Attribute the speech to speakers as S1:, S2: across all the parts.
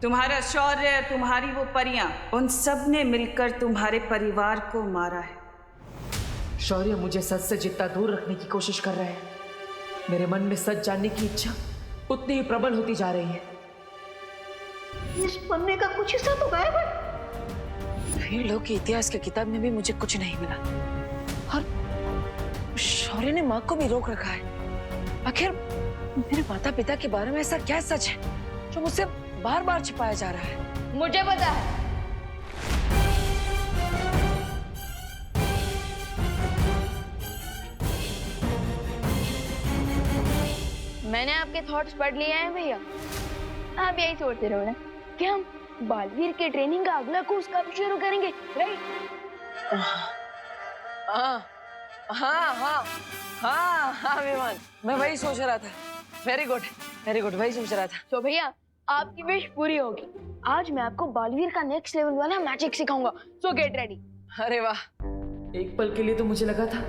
S1: तुम्हारा शौर्य, तुम्हारी वो परियां, उन सब ने मिलकर तुम्हारे परिवार को मारा है।
S2: शौर्य मुझे सच से जितना दूर रखने की कोशिश कर रहे हैं, मेरे मन में सच जानने की इच्छा उतनी ही प्रबल होती जा रही है।
S3: इस पन्ने का कुछ हिस्सा तो गायब है।
S4: भीड़ों के इतिहास की किताब में भी मुझे कुछ नहीं मिला और शौर्य ने माँ को भी रोक रखा है। आखिर मेरे माता पिता के बारे में ऐसा क्या सच है जो मुझसे बार बार छिपाया जा रहा है?
S3: मुझे पता है। मैंने आपके थॉट्स पढ़ लिए हैं भैया। आप यही सोचते रहो ना कि हम बालवीर के ट्रेनिंग का अगला कोर्स कब शुरू करेंगे, राइट?
S4: हाँ हाँ हाँ हाँ हाँ विमान, मैं वही सोच रहा था। वेरी गुड वही सोच रहा था।
S3: तो भैया आपकी विश पूरी होगी। आज मैं आपको बालवीर का नेक्स्ट लेवल वाला मैजिक सिखाऊंगा। सो गेट रेडी।
S4: अरे वाह,
S2: एक पल के लिए तो मुझे लगा था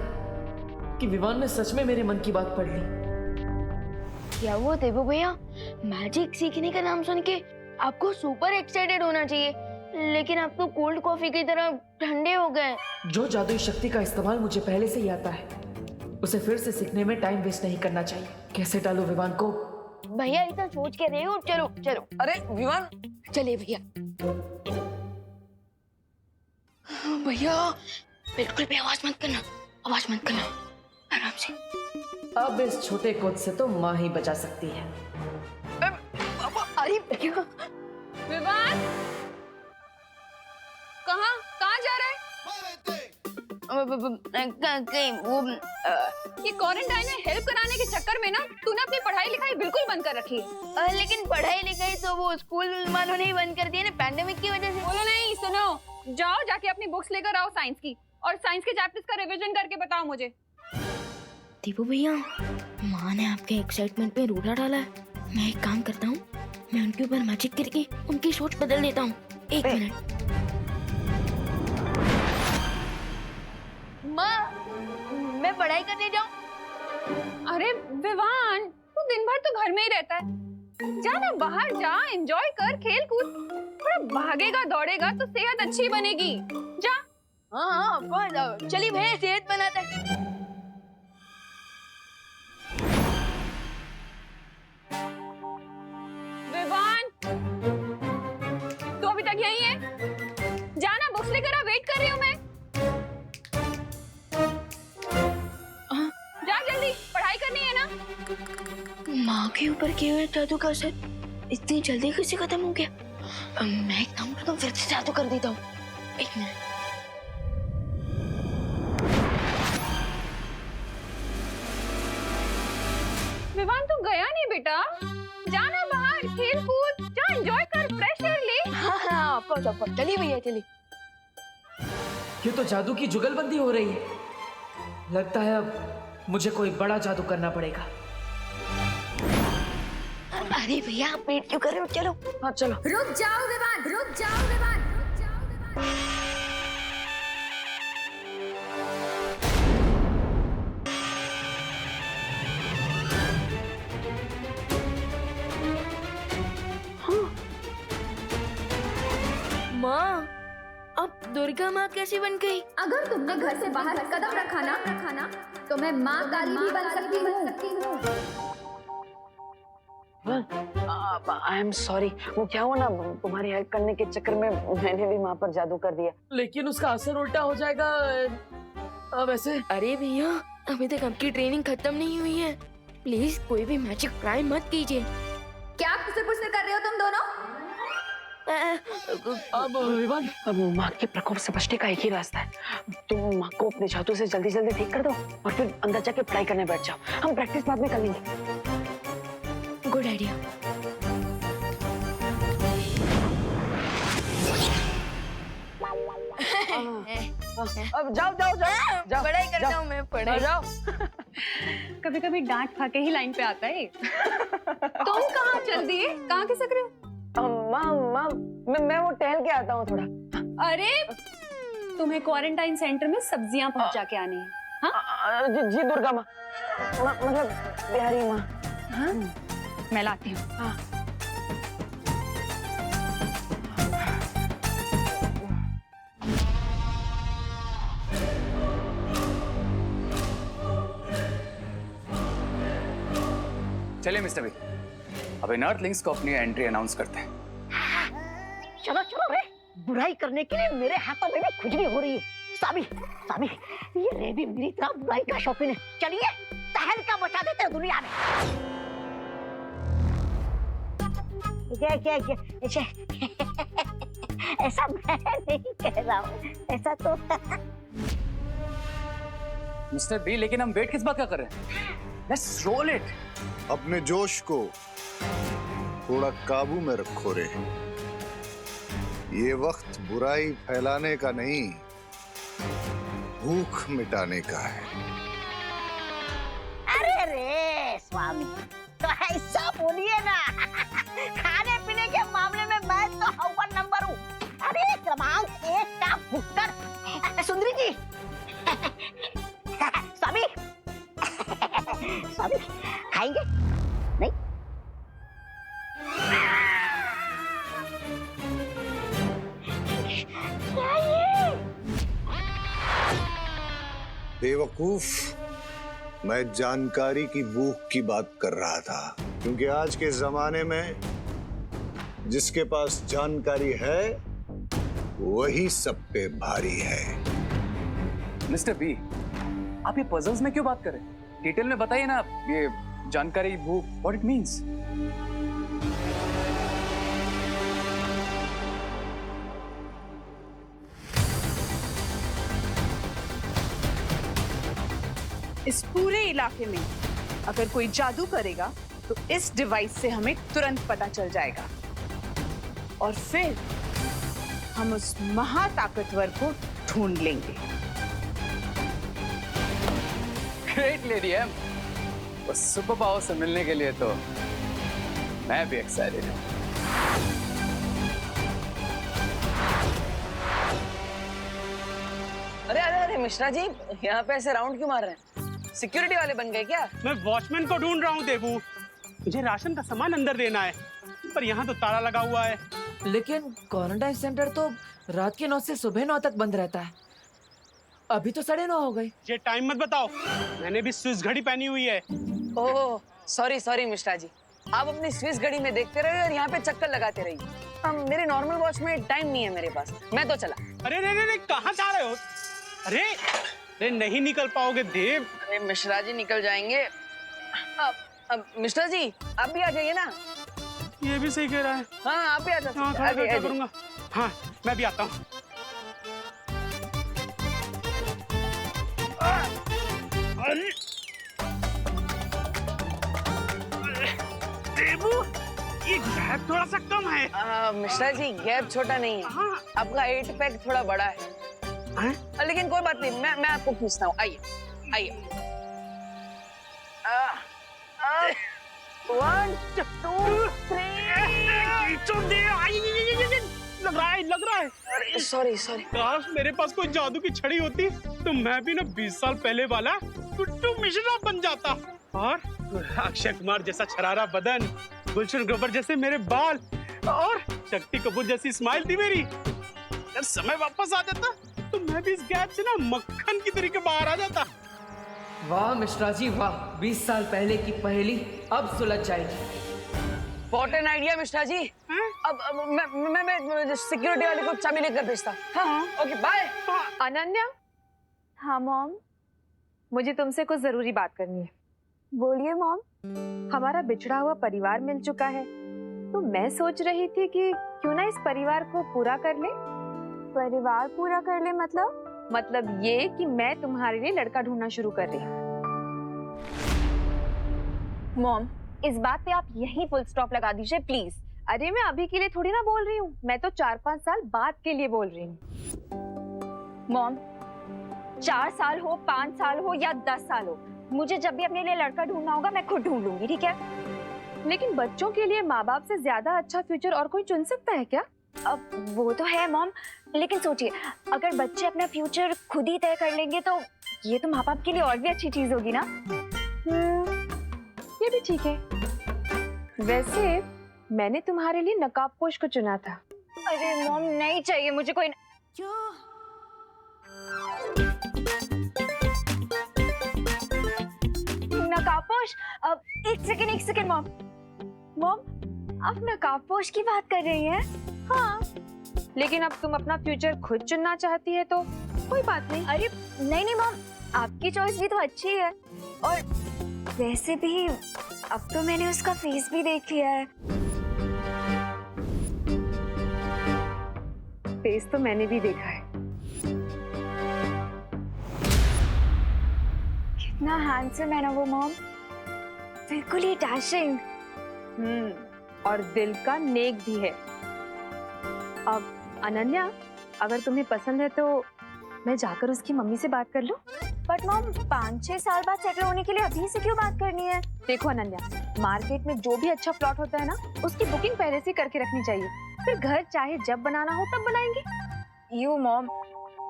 S2: कि विवान ने सच में मेरे मन की बात पढ़ ली।
S3: क्या हुआ देवू भैया, मैजिक सीखने का नाम सुन के आपको सुपर एक्साइटेड होना चाहिए, लेकिन आप तो कोल्ड कॉफी की तरह ठंडे हो गए।
S2: जो जादुई शक्ति का इस्तेमाल मुझे पहले से ही आता है, उसे फिर से सीखने में टाइम वेस्ट नहीं करना चाहिए। कैसे टालूं विवान को?
S3: भैया इतना सोच के रहे हो? चलो चलो।
S4: अरे विमान,
S3: चलिए भैया। भैया बिल्कुल भी आवाज मत करना, आराम से।
S2: अब इस छोटे कोच से तो माँ ही बचा सकती है।
S3: अरे भैया,
S5: विवान, कहाँ जा रहा है? ये क्वारंटाइन में हेल्प कराने के चक्कर में ना तूने अपनी पढ़ाई लिखाई बिल्कुल बंद कर रखी है।
S3: लेकिन पढ़ाई लिखाई तो वो स्कूल वालों ने ही बंद कर दी है ना, पैंडेमिक की वजह से।
S5: बोलो नहीं, सुनो, जाओ जाके अपनी बुक्स लेकर आओ साइंस की, और साइंस के चैप्टर्स का रिवीजन करके बताओ मुझे।
S3: दीपू भैया, माँ ने आपके एक्साइटमेंट पे रूढ़ा डाला है। मैं एक काम करता हूँ, मैं उनके ऊपर मैजिक करके उनकी सोच बदल देता हूँ। एक मिनट। माँ, मैं पढ़ाई करने जाऊँ?
S5: अरे विवान, तू दिन भर तो घर में ही रहता है। जा ना बाहर, जा, एंजॉय कर, खेल कूद। थोड़ा भागेगा दौड़ेगा तो सेहत अच्छी बनेगी। जा।
S3: हाँ ऑफकोर्स। चलिए भैया, सेहत बनाता है।
S5: विवान, तू अभी तक यहीं है? जाना, बुक्स लेकर आ, वेट कर रही हूँ मैं। जा जल्दी, पढ़ाई करनी है ना।
S3: माँ के ऊपर किए हुए जादू का असर इतनी जल्दी कैसे खत्म हो गया? मैं एक काम करता हूँ, फिर से जादू कर देता हूँ। एक मिनट।
S5: विवान, तू गया नहीं बेटा? जाना बाहर, खेल कूद, जा, एंजॉय कर, फ्रेश एयर ले।
S3: हाँ ऑफकोर्स। चलिए भैया, चलिए।
S2: ये तो जादू की जुगलबंदी हो रही है। लगता है अब मुझे कोई बड़ा जादू करना पड़ेगा।
S3: अरे भैया, आप वेट क्यों कर रहे हो? चलो।
S4: हाँ चलो।
S6: रुक जाओ विवान, रुक जाओ विवान, रुक जाओ विवान।
S3: माँ, अब दुर्गा माँ कैसी बन गई?
S6: अगर तुमने घर से बाहर कदम रखा ना तो मैं माँ काली भी बन सकती हूँ।
S4: आई एम सॉरी, वो क्या हुआ ना, तुम्हारी हेल्प करने के चक्कर में मैंने भी माँ पर जादू कर दिया।
S2: लेकिन उसका असर उल्टा हो जाएगा। वैसे
S3: अरे भैया, अभी तक आपकी ट्रेनिंग खत्म नहीं हुई है। प्लीज कोई भी मैजिक ट्राई मत कीजिए।
S6: क्या फुसर कर रहे हो तुम दोनों?
S2: अब विवान,
S4: अब माँ के प्रकोप से बचने का एक ही रास्ता है। तुम माँ को अपने जादू से जल्दी जल्दी ठीक कर दो और फिर अंदर जाके पढ़ाई करने बैठ जाओ। हम प्रैक्टिस बाद में कर लेंगे।
S3: Good idea.
S4: अब जाओ जाओ जाओ जाओ,
S3: पढ़ाई करता हूँ मैं, पढ़ाई।
S4: जाओ।
S5: कभी कभी डांट खा के ही लाइन पे आता है। तुम कहाँ चल दिए? कहाँ खिसक रहे हो?
S4: माँ, मैं वो टहल के आता हूँ थोड़ा।
S5: अरे, तुम्हें क्वारंटाइन सेंटर में सब्जियां पहुंचा के आनी है। हाँ?
S4: जी दुर्गा माँ, मतलब बिहारी माँ।
S5: हाँ? मैं लाती हूँ।
S4: हाँ।
S7: चलिए मिस्टर बी, अब इन अर्थलिंग्स को अपनी एंट्री अनाउंस करते हैं।
S8: चलो चलो रे, बुराई करने के लिए मेरे हाथों में भी खुजली हो रही है। स्वामी स्वामी, ये रे भी मेरी तरह बुराई का शौकीन है। चलिए तहलका मचा देते हैं दुनिया में। क्या ऐसा मैं नहीं कह रहा हूँ, ऐसा तो
S7: मिस्टर बी, लेकिन हम वेट किस बात का कर रहे हैं? Let's roll it.
S9: अपने जोश को थोड़ा काबू में रखो रे। ये वक्त बुराई फैलाने का नहीं, भूख मिटाने का है।
S8: अरे रे स्वामी, तो ऐसा बोलिए ना। खाने पीने के मामले में मैं तो अव्वल नंबर हूँ। अरे क्रमांक 1 का भुक्कड़। सुंदरी जी, स्वामी स्वामी खाएंगे? नहीं? क्या ये?
S9: बेवकूफ, मैं जानकारी की भूख की बात कर रहा था, क्योंकि आज के जमाने में जिसके पास जानकारी है वही सब पे भारी है।
S7: मिस्टर बी, आप ये पजल्स में क्यों बात कर रहे हैं? डिटेल में बताइए ना, ये जानकारी, भूख, व्हाट इट मींस।
S1: इस पूरे इलाके में अगर कोई जादू करेगा तो इस डिवाइस से हमें तुरंत पता चल जाएगा और फिर हम उस महाताकतवर को ढूंढ लेंगे।
S7: ग्रेट लेडी एम, उस सुपर पावर से मिलने के लिए तो मैं भी एक्साइटेड हूँ।
S4: अरे अरे अरे मिश्रा जी, यहाँ पे ऐसे राउंड क्यों मार रहे हैं? सिक्योरिटी वाले बन गए क्या?
S10: मैं वॉचमैन को ढूंढ रहा हूँ देबू। मुझे राशन का सामान अंदर देना है, पर यहाँ तो ताला लगा हुआ है।
S2: लेकिन क्वारंटाइन सेंटर तो रात के 9 से सुबह 9 तक बंद रहता है। अभी तो 9:30 हो गए।
S10: ये टाइम मत बताओ, मैंने भी स्विस घड़ी पहनी हुई है।
S4: Oh sorry sorry Mishra ji, आप अपनी स्विस घड़ी में देखते रहिए और यहाँ पे चक्कर लगाते रहिए। मेरे नॉर्मल वॉच में टाइम नहीं है मेरे पास, मैं तो चला।
S10: अरे रे रे रे, कहाँ जा रहे हो? अरे अरे नहीं निकल पाओगे देव।
S4: अरे मिश्रा जी निकल जाएंगे। अब मिश्रा जी आप भी आ जाइए ना।
S10: ये भी सही कह रहा है।
S4: हाँ आप भी आ जाइए।
S10: हाँ, क्या करूँगा? हाँ मैं भी आता हूँ। देबू, ये गैप थोड़ा सा कम है।
S4: मिश्रा जी गैप छोटा नहीं है,
S10: हाँ।
S4: आपका 8 पैक थोड़ा बड़ा है। लेकिन कोई बात नहीं, मैं आपको खींचता हूँ। आइए आइए। 1 2 3
S10: लग रहा है।
S4: Sorry sorry.
S10: काश मेरे पास कोई जादू की छड़ी होती तो मैं भी ना 20 साल पहले वाला गुड्डू मिश्रा बन जाता। और अक्षय कुमार जैसा छरारा बदन, गुलशन ग्रोवर जैसे मेरे बाल और शक्ति कपूर जैसी स्माइल थी मेरी। अगर समय वापस आ जाता तो मैं भी इस गैप से ना मक्खन की तरीके बाहर आ जाता।
S2: वाह मिश्रा जी वाह, 20 साल पहले की पहेली अब सुलझ जाएगी।
S4: What an idea Mishra ji. अब मैं सिक्योरिटी वाले को चाबी लेकर भेजता। हाँ ओके बाय।
S5: अनन्या। हाँ मॉम, मुझे तुमसे कुछ जरूरी बात करनी है। बोलिए मॉम। हमारा बिछड़ा हुआ परिवार मिल चुका है, तो मैं सोच रही थी कि क्यों ना इस परिवार को पूरा कर ले। परिवार पूरा कर ले मतलब ये कि मैं तुम्हारे लिए लड़का ढूंढना शुरू कर रही हूँ। मॉम इस बात पे आप यही फुल स्टॉप लगा दीजिए प्लीज। अरे मैं अभी के लिए थोड़ी ना बोल रही हूँ, मैं तो 4-5 साल बाद के लिए बोल रही हूँ। मॉम 4 साल हो, 5 साल हो या 10 साल हो, मुझे जब भी अपने लिए लड़का ढूंढना होगा मैं खुद ढूंढ लूंगी, ठीक है? लेकिन बच्चों के लिए माँ बाप से ज्यादा अच्छा फ्यूचर और कोई चुन सकता है क्या? अब वो तो है मॉम, लेकिन सोचिए अगर बच्चे अपना फ्यूचर खुद ही तय कर लेंगे तो ये तो माँ बाप के लिए और भी अच्छी चीज होगी ना। ये भी ठीक है। वैसे मैंने तुम्हारे लिए नकाबपोश को चुना था। अरे मॉम नहीं चाहिए मुझे कोई।
S3: नकाबपोश, एक सेकंड मॉम। मॉम, आप नकाबपोश की बात कर रही हैं?
S5: हाँ, लेकिन अब तुम अपना फ्यूचर खुद चुनना चाहती है तो कोई बात नहीं।
S3: अरे नहीं मॉम, आपकी चॉइस भी तो अच्छी है। और वैसे भी अब तो मैंने उसका फेस भी देख लिया है।
S5: फेस तो मैंने भी देखा है।
S3: कितना हैंडसम है ना वो मॉम, बिल्कुल ही डैशिंग।
S5: और दिल का नेक भी है। अब अनन्या, अगर तुम्हें पसंद है तो मैं जाकर उसकी मम्मी से बात कर लूं?
S3: बट मॉम, 5-6 साल बाद सेटल होने के लिए अभी से क्यों बात करनी है?
S5: देखो अनन्या, मार्केट में जो भी अच्छा प्लॉट होता है ना, उसकी बुकिंग पहले से करके रखनी चाहिए। फिर घर चाहे जब बनाना हो तब बनाएंगे।
S3: यू मॉम,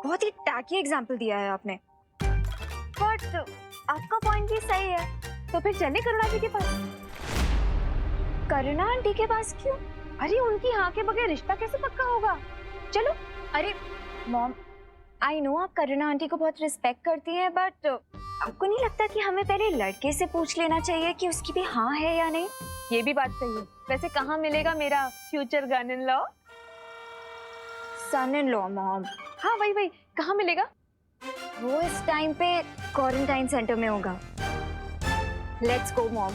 S3: बहुत ही टैकी एग्जांपल दिया है आपने। बट आपका पॉइंट भी सही है।
S5: तो फिर चले करुणा जी के पास।
S3: करुणा आंटी के पास क्यों?
S5: अरे उनकी हाँ के बगैर रिश्ता कैसे पक्का होगा? चलो।
S3: अरे मॉम, आई नो आप करुणा आंटी को बहुत रिस्पेक्ट करती हैं, बट आपको नहीं लगता कि हमें पहले लड़के से पूछ लेना चाहिए कि उसकी भी हाँ है या नहीं?
S5: ये भी बात सही है। वैसे कहाँ मिलेगा मेरा future gun in law?
S3: Son in law mom.
S5: हाँ वही, कहाँ मिलेगा?
S3: वो इस टाइम पे क्वारंटाइन सेंटर में होगा। Let's go mom.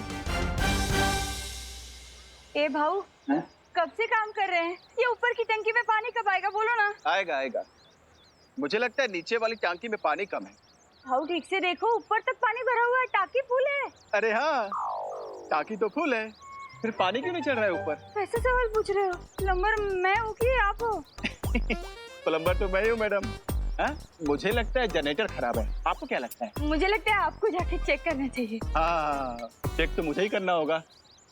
S5: ए भाऊ, कब से काम कर रहे हैं? ये ऊपर की टंकी में पानी कब आएगा? बोलो ना।
S11: आएगा। मुझे लगता है नीचे वाली टंकी में पानी कम है।
S5: भाऊ ठीक से देखो, ऊपर तक पानी भरा हुआ है, टाकी फुल है।
S11: अरे हाँ, टाकी तो फुल है, फिर पानी क्यों नहीं चढ़ रहा है ऊपर?
S5: वैसे सवाल पूछ रहे हो? प्लम्बर मैं हूँ कि आप हो?
S11: प्लम्बर तो मैं ही हूँ मैडम। मुझे लगता है जनरेटर खराब है। आपको क्या लगता है?
S5: मुझे लगता है आपको जाके चेक करना चाहिए।
S11: हाँ, चेक तो मुझे ही करना होगा,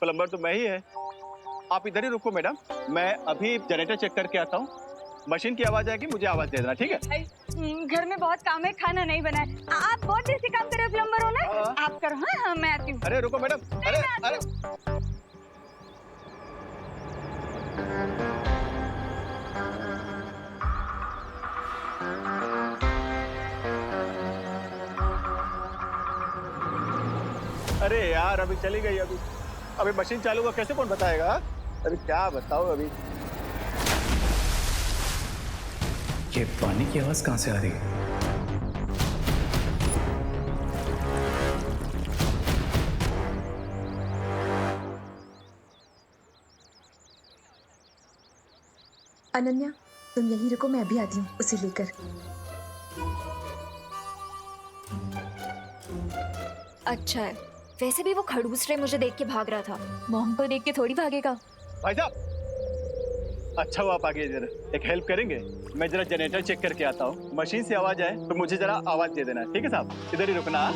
S11: प्लम्बर तो मैं ही है। आप इधर ही रुको मैडम, मैं अभी जनरेटर चेक करके आता हूँ। मशीन की आवाज आएगी, मुझे आवाज दे देना, ठीक है?
S5: घर में बहुत काम है, खाना नहीं बना है। आप बहुत देर से काम कर रहे हो, प्लम्बर हो ना? आप करो। हाँ, मैं आती हूँ।
S11: अरे रुको मैडम, अरे अरे यार, अभी चली गई। अभी मशीन चालू का कैसे कौन बताएगा? अभी क्या बताओ अभी।
S7: ये पानी की आवाज कहाँ से आ रही है?
S12: अनन्या, तुम यहीं रुको, मैं अभी आती हूँ उसे लेकर।
S3: अच्छा है, वैसे भी वो खड़ूस रे मुझे देख के भाग रहा था। मॉम को देख के थोड़ी भागेगा।
S11: भाई साहब, अच्छा वो आप आगे इधर एक हेल्प करेंगे? मैं जरा जनरेटर चेक करके आता हूँ। मशीन से आवाज आए तो मुझे जरा आवाज दे देना, ठीक है साहब? इधर ही रुकना।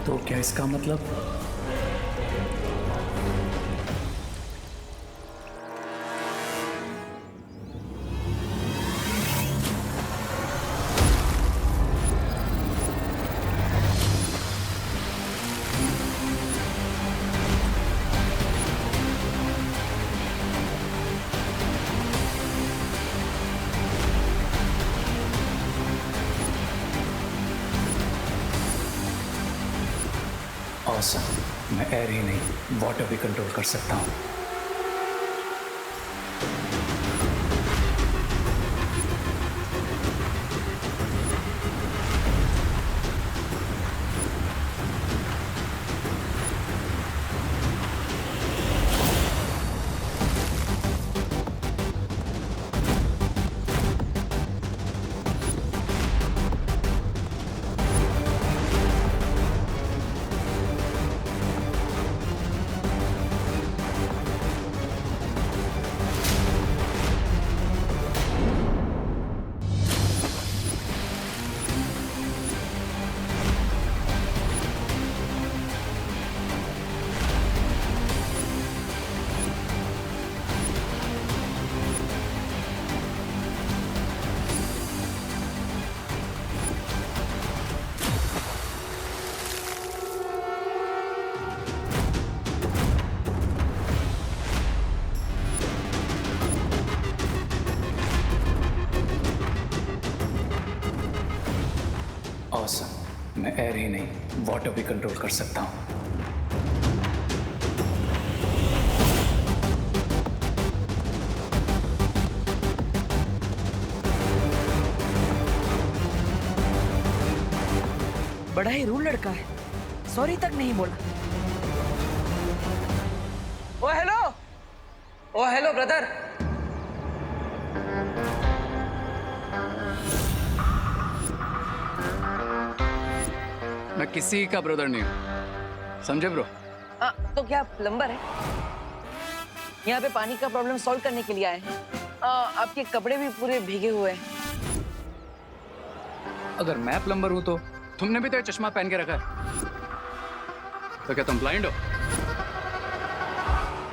S7: तो क्या इसका मतलब? Awesome. मैं एयर ही नहीं, वाटर भी कंट्रोल कर सकता हूँ। मैं एयर ही नहीं वाटर भी कंट्रोल कर सकता हूँ।
S4: बड़ा ही रूल लड़का है, सॉरी तक नहीं बोला। ओ हेलो ब्रदर।
S7: मैं किसी का ब्रदर नहीं हूँ, समझे ब्रो?
S4: तो क्या प्लम्बर है? यहाँ पे पानी का प्रॉब्लम सॉल्व करने के लिए आए हैं। आपके कपड़े भी पूरे भीगे हुए हैं।
S7: अगर मैं प्लम्बर हूँ तो तुमने भी तो ये चश्मा पहन के रखा है, तो क्या तुम ब्लाइंड हो?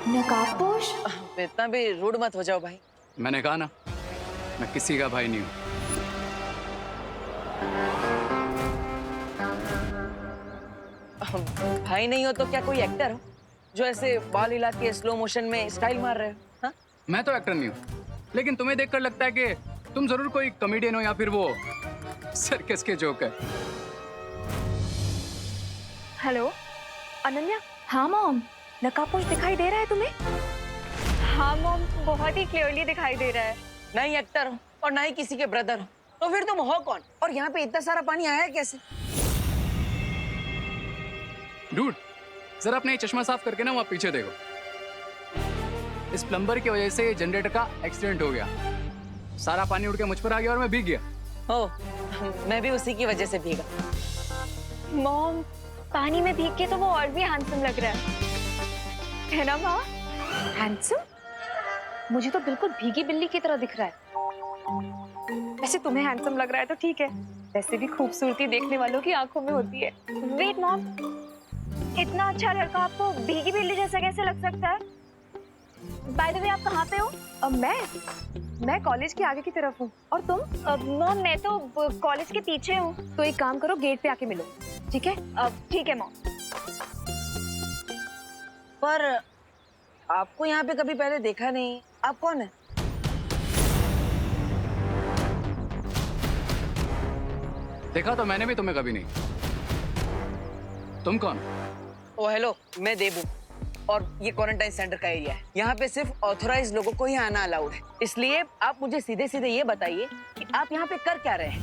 S12: नकाबपोश?
S4: इतना भी रूड मत हो जाओ भाई।
S7: मैंने कहा ना, मैं किसी का भाई नहीं हूँ।
S4: भाई नहीं हो तो क्या कोई एक्टर हो जो ऐसे बाल हिला के स्लो मोशन में स्टाइल मार रहे हो? हाँ?
S7: मैं तो एक्टर नहीं हूँ, लेकिन तुम्हें देखकर लगता है कि तुम जरूर कोई कॉमेडियन हो या फिर वो सर्कस के जोक है।
S5: हेलो अनन्या।
S12: हाँ मॉम,
S5: नकाबपोश दिखाई दे रहा है तुम्हें? हाँ मॉम, बहुत ही क्लियरली दिखाई दे रहा है।
S4: ना ही एक्टर हो और ना ही किसी के ब्रदर हो, तो फिर तुम हो कौन? और यहाँ पे इतना सारा पानी आया है कैसे?
S7: डूड, जरा अपना ये चश्मा साफ करके ना वहाँ पीछे देखो। इस प्लम्बर की वजह से जनरेटर का एक्सीडेंट हो गया, सारा पानी उड़ के मुझ पर आ गया और मैं भीग गया।
S4: ओ, मैं भी उसी की वजह से भीगा।
S5: मॉम, पानी में भीग के तो वो और भी हैंडसम लग रहा है ना माँ? हैंडसम? मुझे तो बिल्कुल भीगी बिल्ली की तरह दिख रहा है। वैसे तुम्हें हैंडसम लग रहा है तो ठीक है, वैसे भी खूबसूरती देखने वालों की आंखों में होती है। वेट मॉम, इतना अच्छा लड़का आपको भीगी बिल्ली जैसा कैसे लग सकता है? बाय द वे, आप कहाँ पे हो? मैं कॉलेज के आगे की तरफ हूँ। और तुम? मॉम, मैं तो कॉलेज के पीछे हूँ। तो एक काम करो, गेट पे आके मिलो, ठीक है? ठीक है मॉम।
S4: पर आपको यहाँ पे कभी पहले देखा नहीं, आप कौन है?
S7: देखा तो मैंने भी तुम्हें कभी नहीं। तुम कौन?
S4: ओ हेलो, मैं देबू और ये क्वारंटाइन सेंटर का एरिया है। यहाँ पे सिर्फ ऑथोराइज लोगों को ही आना अलाउड है, इसलिए आप मुझे सीधे सीधे ये बताइए कि आप यहाँ पे कर क्या रहे हैं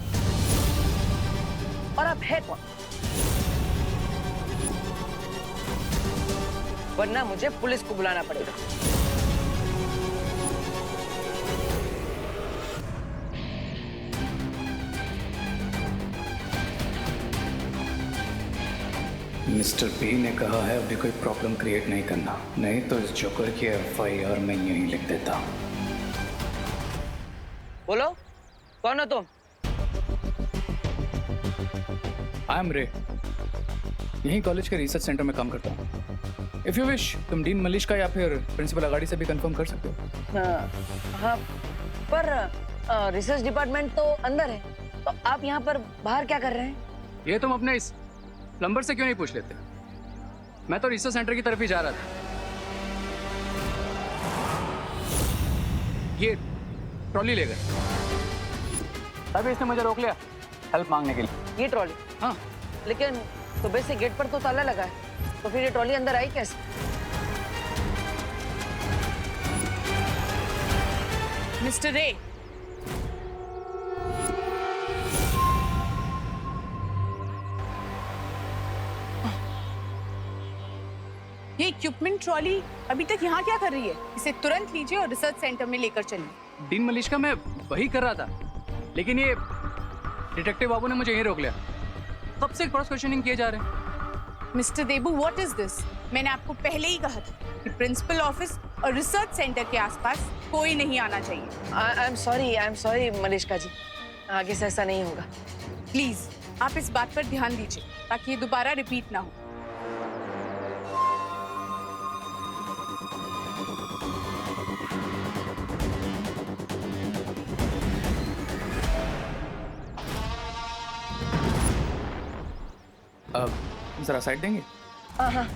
S4: और आप है कौन? वरना मुझे पुलिस को बुलाना पड़ेगा।
S7: मिस्टर बी ने कहा है अभी कोई प्रॉब्लम क्रिएट नहीं करना, नहीं तो इस जोकर की FIR मैं यहीं लिख देता।
S4: बोलो, कौन हो तुम?
S7: आई एम रे, यहीं कॉलेज के रिसर्च सेंटर में काम करता हूँ। इफ यू विश, तुम डीन मलिश का या फिर प्रिंसिपल अगाड़ी से भी कंफर्म कर सकते हो।
S4: हाँ, पर रिसर्च डिपार्टमेंट तो अंदर है, तो आप यहाँ पर बाहर क्या कर रहे हैं?
S7: ये तुम अपने इस प्लम्बर से क्यों नहीं पूछ लेते? मैं तो रिसर्च सेंटर की तरफ ही जा रहा था। ये ट्रॉली ले गए, तभी इसने मुझे रोक लिया हेल्प मांगने के लिए।
S4: ये ट्रॉली?
S7: हाँ।
S4: लेकिन सुबह से गेट पर तो ताला लगा है, तो फिर ये ट्रॉली अंदर आई कैसे?
S1: मिस्टर रे, ये इक्विपमेंट ट्रॉली अभी तक यहाँ क्या कर रही है? इसे तुरंत लीजिए और रिसर्च सेंटर में लेकर चलिए।
S7: डीन मलिश का मैं वही कर रहा था, लेकिन ये डिटेक्टिव बाबू ने मुझे यहीं रोक लिया। कब से क्रॉस क्वेश्चनिंग किए जा रहे हैं।
S1: Mister Debu, what is this? मैंने आपको पहले ही कहा था कि प्रिंसिपल ऑफिस और रिसर्च सेंटर के आसपास कोई नहीं आना चाहिए।
S4: आई एम सॉरी मलिश्का जी, आगे से ऐसा नहीं होगा।
S1: प्लीज आप इस बात पर ध्यान दीजिए ताकि ये दोबारा रिपीट ना हो।
S7: जरा साइड देंगे?
S4: हाँ।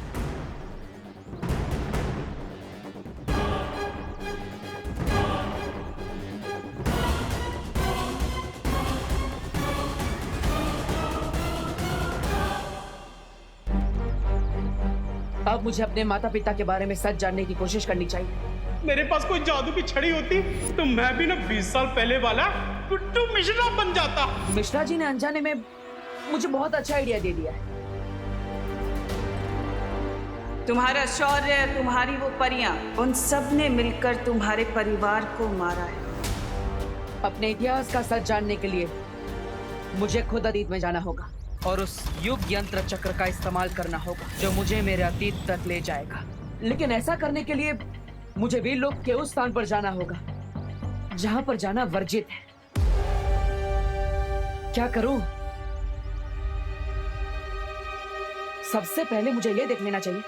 S2: अब मुझे अपने माता पिता के बारे में सच जानने की कोशिश करनी चाहिए।
S10: मेरे पास कोई जादू की छड़ी होती तो मैं भी ना 20 साल पहले वाला गुड्डू मिश्रा बन जाता।
S2: मिश्रा जी ने अनजाने में मुझे बहुत अच्छा आइडिया दे दिया है।
S1: तुम्हारा शौर्य, तुम्हारी वो परियां, उन सब ने मिलकर तुम्हारे परिवार को मारा है।
S2: अपने इतिहास का सच जानने के लिए मुझे खुद अतीत में जाना होगा और उस युग यंत्र चक्र का इस्तेमाल करना होगा जो मुझे मेरे अतीत तक ले जाएगा। लेकिन ऐसा करने के लिए मुझे वीर लोक के उस स्थान पर जाना होगा जहां पर जाना वर्जित है। क्या करूं? सबसे पहले मुझे यह देख लेना चाहिए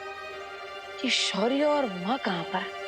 S4: कि शौर्य और माँ कहाँ पर है?